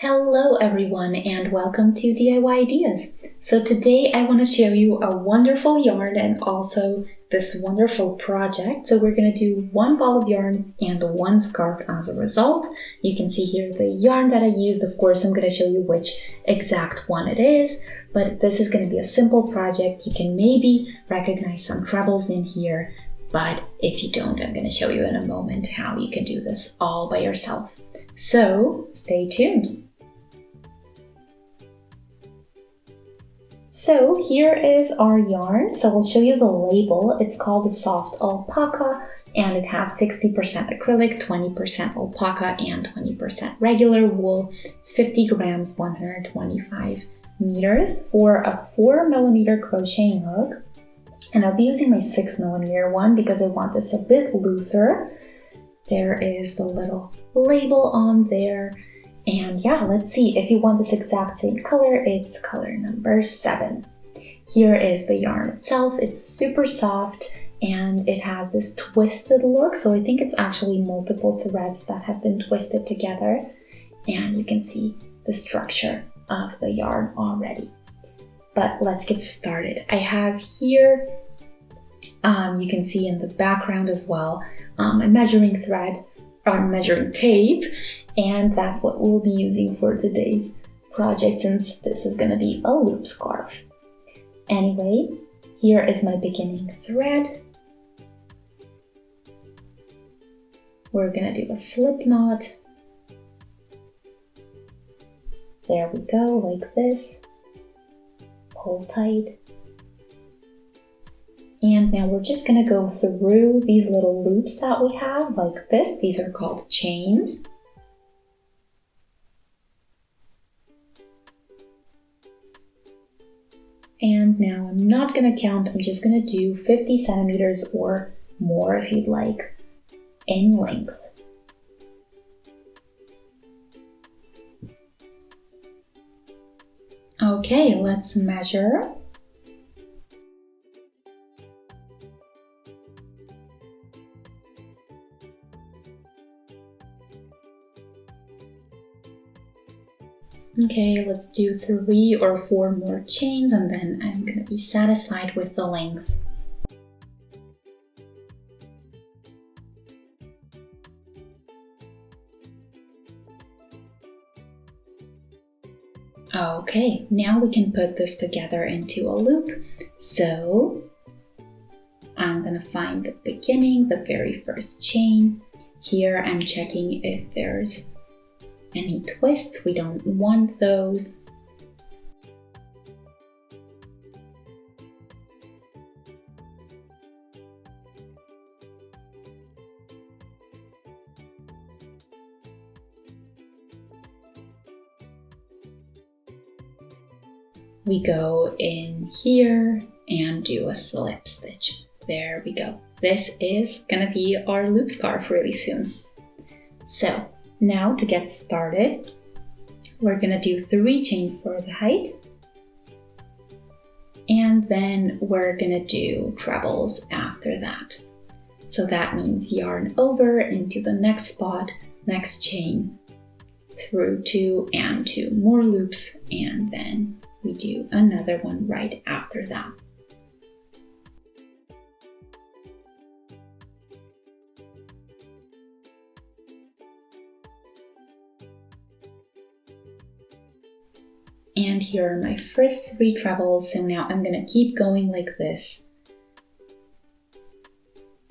Hello everyone and welcome to DIY Ideas. So today I want to share you a wonderful yarn and also this wonderful project. So we're going to do one ball of yarn and one scarf as a result. You can see here the yarn that I used. Of course, I'm going to show you which exact one it is, but this is going to be a simple project. You can maybe recognize some trebles in here, but if you don't, I'm going to show you in a moment how you can do this all by yourself. So stay tuned. So here is our yarn. So I'll show you the label. It's called the Soft Alpaca and it has 60% acrylic, 20% alpaca and 20% regular wool. It's 50 grams, 125 meters for a 4mm crocheting hook. And I'll be using my 6mm one because I want this a bit looser. There is the little label on there. And yeah, let's see, if you want this exact same color, it's color number 7. Here is the yarn itself. It's super soft and it has this twisted look. So I think it's actually multiple threads that have been twisted together. And you can see the structure of the yarn already. But let's get started. I have here, you can see in the background as well, a measuring thread, or measuring tape, and that's what we'll be using for today's project since this is going to be a loop scarf. Anyway, here is my beginning thread. We're going to do a slip knot. There we go, like this. Pull tight. And now we're just going to go through these little loops that we have like this. These are called chains. And now I'm not going to count, I'm just going to do 50 centimeters or more if you'd like in length. Okay, let's measure. Okay, let's do 3 or 4 more chains and then I'm going to be satisfied with the length. Okay, now we can put this together into a loop. So I'm going to find the beginning, the very first chain. Here I'm checking if there's any twists. We don't want those. We go in here and do a slip stitch. There we go. This is gonna be our loop scarf really soon. So now to get started, we're gonna do 3 chains for the height. And then we're gonna do trebles after that. So that means yarn over into the next spot, next chain, through 2 and 2 more loops, and then we do another one right after that. And here are my first 3 trebles, so now I'm going to keep going like this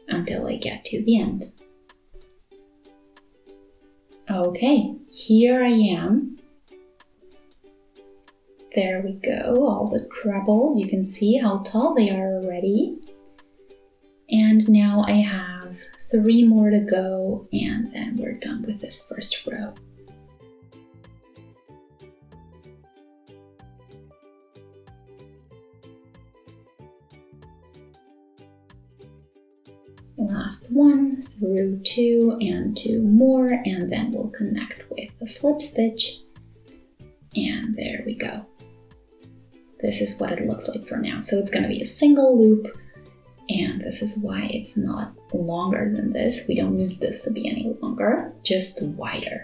until I get to the end. Okay, here I am. There we go, all the trebles. You can see how tall they are already. And now I have 3 more to go, and then we're done with this first row. Last one, through 2 and 2 more, and then we'll connect with a slip stitch. And there we go. This is what it looks like for now. So it's going to be a single loop, and this is why it's not longer than this. We don't need this to be any longer, just wider.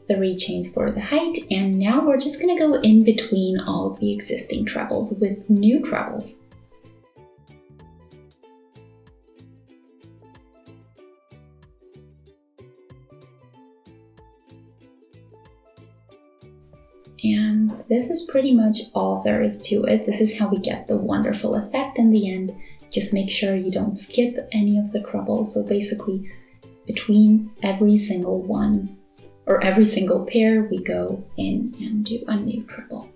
3 chains for the height, and now we're just going to go in between all of the existing trebles with new trebles. And this is pretty much all there is to it. This is how we get the wonderful effect in the end. Just make sure you don't skip any of the trebles. So basically, between every single one or every single pair, we go in and do a new treble.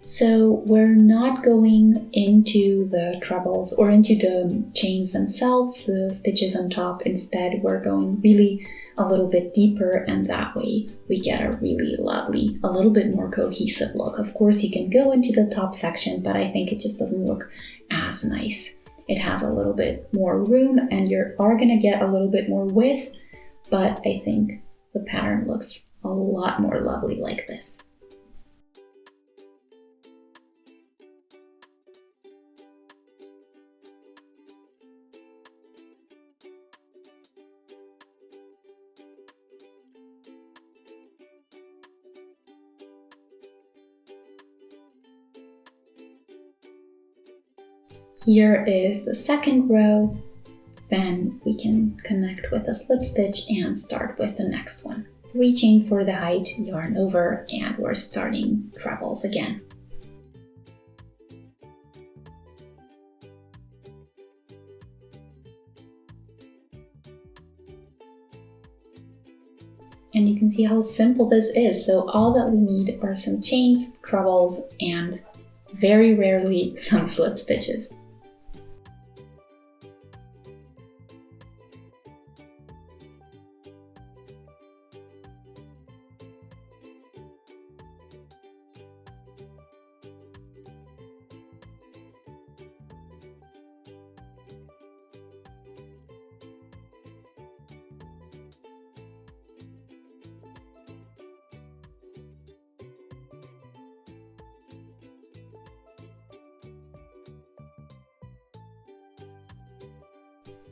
So we're not going into the trebles or into the chains themselves, the stitches on top. Instead, we're going really a little bit deeper, and that way we get a really lovely, a little bit more cohesive look. Of course, you can go into the top section, but I think it just doesn't look as nice. It has a little bit more room and you are gonna get a little bit more width, but I think the pattern looks a lot more lovely like this. Here is the second row, then we can connect with a slip stitch and start with the next one. 3 chain for the height, yarn over, and we're starting trebles again. And you can see how simple this is. So all that we need are some chains, trebles, and very rarely some slip stitches.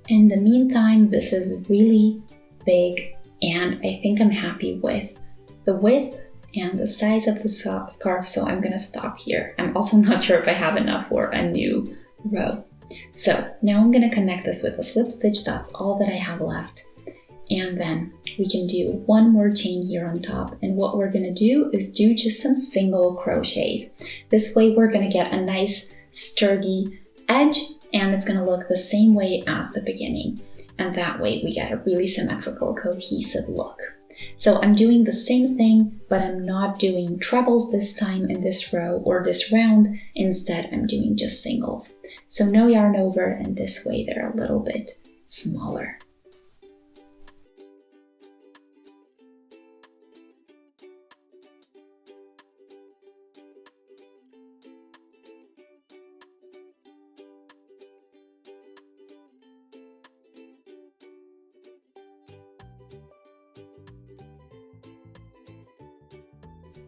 In the meantime, this is really big, and I think I'm happy with the width and the size of the scarf, so I'm gonna stop here. I'm also not sure if I have enough for a new row. So now I'm gonna connect this with a slip stitch. That's all that I have left. And then we can do one more chain here on top. And what we're gonna do is do just some single crochets. This way we're gonna get a nice sturdy edge, and it's gonna look the same way as the beginning. And that way we get a really symmetrical, cohesive look. So I'm doing the same thing, but I'm not doing trebles this time in this row or this round. Instead, I'm doing just singles. So no yarn over, and this way they're a little bit smaller.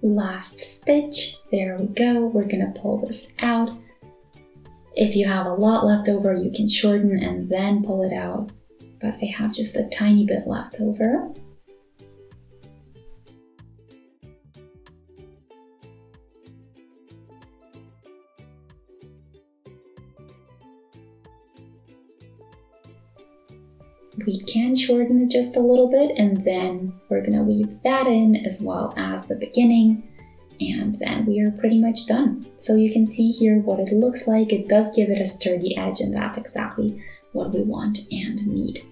Last stitch, there we go. We're gonna pull this out. If you have a lot left over, you can shorten and then pull it out, but I have just a tiny bit left over. We can shorten it just a little bit, and then we're gonna weave that in as well as the beginning, and then we are pretty much done. So you can see here what it looks like. It does give it a sturdy edge, and that's exactly what we want and need.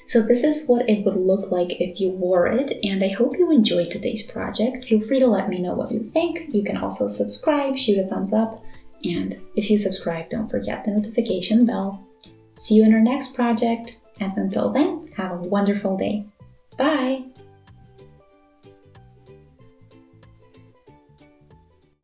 So this is what it would look like if you wore it, and I hope you enjoyed today's project. Feel free to let me know what you think. You can also subscribe, shoot a thumbs up, and if you subscribe, don't forget the notification bell. See you in our next project. And until then, have a wonderful day. Bye!